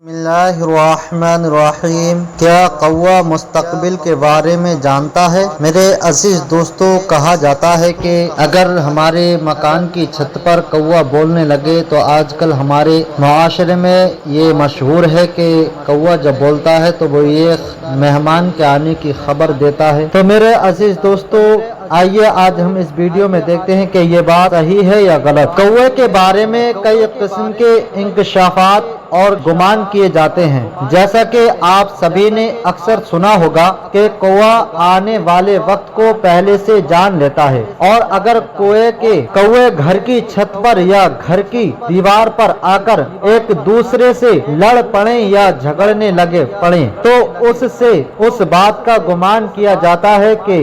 बिस्मिल्लाहिर्रहमानिर्रहीम। क्या कौवा मुस्तकबिल के बारे में जानता है? मेरे अजीज दोस्तों, कहा जाता है कि अगर हमारे मकान की छत पर कौवा बोलने लगे तो आजकल हमारे मुआशरे में ये मशहूर है कि कौवा जब बोलता है तो वो ये मेहमान के आने की खबर देता है। तो मेरे अजीज दोस्तों, आइए आज हम इस वीडियो में देखते हैं कि ये बात सही है या गलत। कौवे के बारे में कई किस्म के इंकशाफात और गुमान किए जाते हैं। जैसा कि आप सभी ने अक्सर सुना होगा कि कौवा आने वाले वक्त को पहले से जान लेता है, और अगर कौवे घर की छत पर या घर की दीवार पर आकर एक दूसरे से लड़ पड़े या झगड़ने लगे पड़े तो उससे उस बात का गुमान किया जाता है कि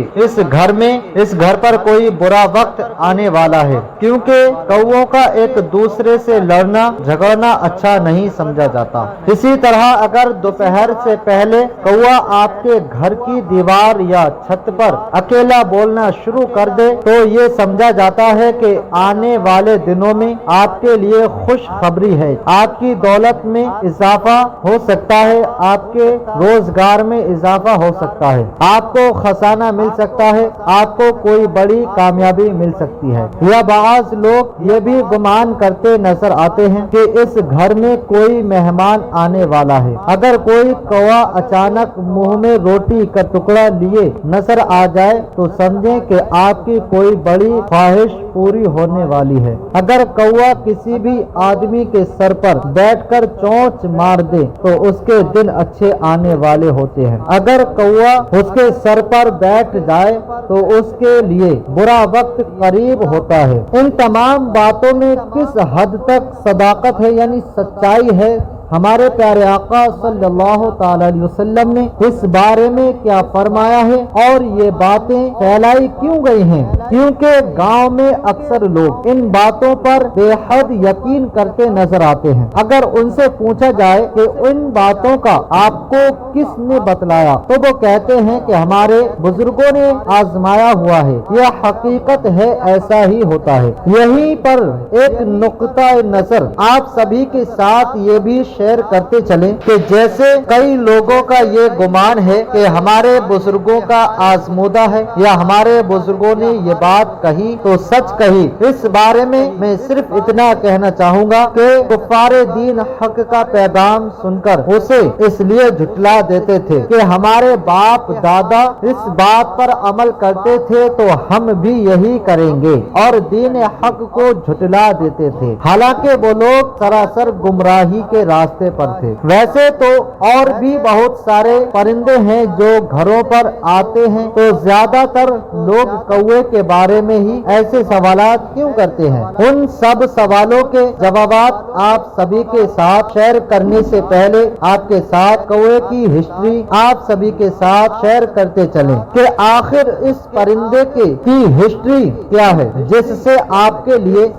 इस घर पर कोई बुरा वक्त आने वाला है, क्योंकि कौवों का एक दूसरे से लड़ना झगड़ना अच्छा नहीं समझा जाता। इसी तरह अगर दोपहर से पहले कौवा आपके घर की दीवार या छत पर अकेला बोलना शुरू कर दे तो ये समझा जाता है कि आने वाले दिनों में आपके लिए खुशखबरी है। आपकी दौलत में इजाफा हो सकता है, आपके रोजगार में इजाफा हो सकता है, आपको खजाना मिल सकता है, आपको कोई बड़ी कामयाबी मिल सकती है। या बाज़ लोग ये भी गुमान करते नजर आते हैं कि इस घर में कोई मेहमान आने वाला है। अगर कोई कौवा अचानक मुंह में रोटी का टुकड़ा लिए नजर आ जाए तो समझें कि आपकी कोई बड़ी ख्वाहिश पूरी होने वाली है। अगर कौवा किसी भी आदमी के सर पर बैठकर चोंच मार दे तो उसके दिन अच्छे आने वाले होते हैं। अगर कौवा उसके सर पर बैठ जाए तो उसके लिए बुरा वक्त करीब होता है। इन तमाम बातों में किस हद तक सदाकत है यानी सच्चाई है, हमारे प्यारे आका सल्लल्लाहु ताला अलैहि वसल्लम ने इस बारे में क्या फरमाया है और ये बातें फैलाई क्यों गई हैं? क्योंकि गांव में अक्सर लोग इन बातों पर बेहद यकीन करते नजर आते हैं। अगर उनसे पूछा जाए कि इन बातों का आपको किसने बतलाया तो वो कहते हैं कि हमारे बुजुर्गों ने आजमाया हुआ है, यह हकीकत है, ऐसा ही होता है। यहीं पर एक नुक्ता नजर आप सभी के साथ ये भी शेयर करते चले कि जैसे कई लोगों का ये गुमान है कि हमारे बुजुर्गों का आजमूदा है या हमारे बुजुर्गों ने ये बात कही तो सच कही। इस बारे में मैं सिर्फ इतना कहना चाहूंगा कि कुफ्फारे दीन हक का पैगाम सुनकर उसे इसलिए झुटला देते थे कि हमारे बाप दादा इस बात पर अमल करते थे तो हम भी यही करेंगे, और दीन हक को झुटला देते थे, हालांकि वो लोग सरासर गुमराही के रास्ते पर थे। वैसे तो और भी बहुत सारे परिंदे हैं जो घरों पर आते हैं, तो ज्यादातर लोग कौवे के बारे में ही ऐसे सवालात क्यों करते हैं? उन सब सवालों के जवाबात आप सभी के साथ शेयर करने से पहले आपके साथ कौवे की हिस्ट्री आप सभी के साथ शेयर करते चलें कि आखिर इस परिंदे की हिस्ट्री क्या है, जिससे आपके लिए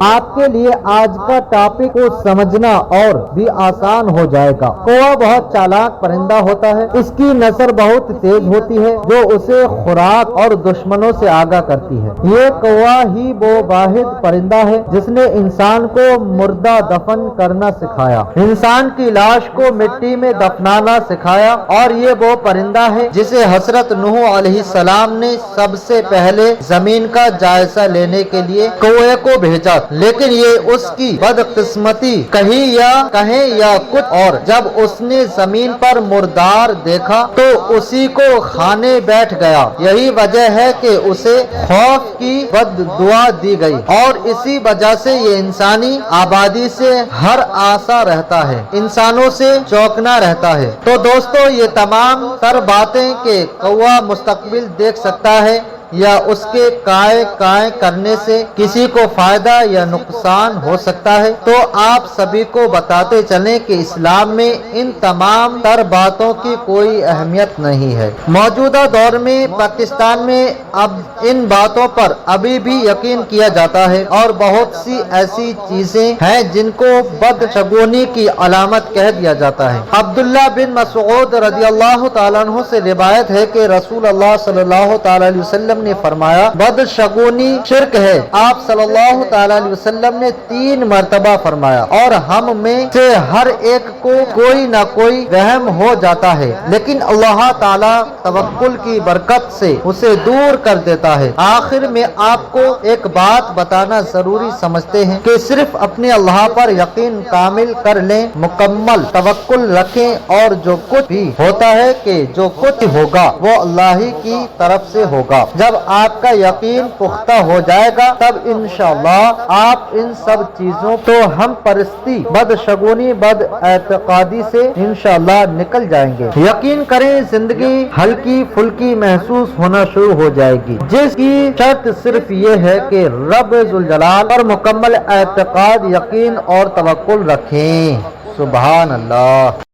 आज का टॉपिक को समझना और भी आसान हो जाएगा। कौवा बहुत चालाक परिंदा होता है, इसकी नजर बहुत तेज होती है जो उसे खुराक और दुश्मनों से आगाह करती है। ये कौवा ही वो वाहिद परिंदा है जिसने इंसान को मुर्दा दफन करना सिखाया, इंसान की लाश को मिट्टी में दफनाना सिखाया, और ये वो परिंदा है जिसे हजरत नूह अलैहिस्सलाम ने सबसे पहले जमीन का जायजा लेने के लिए कौवे को भेजा, लेकिन ये उसकी बदकिस्मती कहें या कुछ और, जब उसने जमीन पर मुर्दार देखा तो उसी को खाने बैठ गया। यही वजह है कि उसे खौफ की बद्दुआ दी गई, और इसी वजह से ये इंसानी आबादी से हर आसा रहता है, इंसानों से चौंकना रहता है। तो दोस्तों, ये तमाम सर बातें कि कौवा मुस्तकबिल देख सकता है या उसके काय करने से किसी को फायदा या नुकसान हो सकता है, तो आप सभी को बताते चलें कि इस्लाम में इन तमाम तर बातों की कोई अहमियत नहीं है। मौजूदा दौर में पाकिस्तान में अब इन बातों पर अभी भी यकीन किया जाता है, और बहुत सी ऐसी चीजें हैं जिनको बदशगुनी की अलामत कह दिया जाता है। अब्दुल्ला बिन मसऊद रज़ियल्लाहु ताला अन्हु से रिवायत है कि रसूल अल्लाह सल्लल्लाहु ताला अलैहि वसल्लम ने फरमाया बदशगुनी शिरक है। आप सल्लल्लाहु ताला अलैहि वसल्लम ने 3 मर्तबा फरमाया और हम में से हर एक को कोई ना कोई वहम हो जाता है, लेकिन अल्लाह ताला तवक्कुल की बरकत से उसे दूर कर देता है। आखिर में आपको एक बात बताना जरूरी समझते हैं कि सिर्फ अपने अल्लाह पर यकीन कामिल कर लें, मुकम्मल तवक्कुल रखें और जो कुछ भी होता है कि जो कुछ होगा वो अल्लाह ही की तरफ से होगा। जब आपका यकीन पुख्ता हो जाएगा तब इंशाअल्लाह आप इन सब चीजों तो हम परस्ती बदशगुनी बद एतकादी से इंशाअल्लाह निकल जाएंगे। यकीन करें जिंदगी हल्की फुल्की महसूस होना शुरू हो जाएगी, जिसकी शर्त सिर्फ ये है कि रब जुल जलाल पर मुकम्मल एतकाद, यकीन और तवक्कुल रखें। सुभान अल्लाह।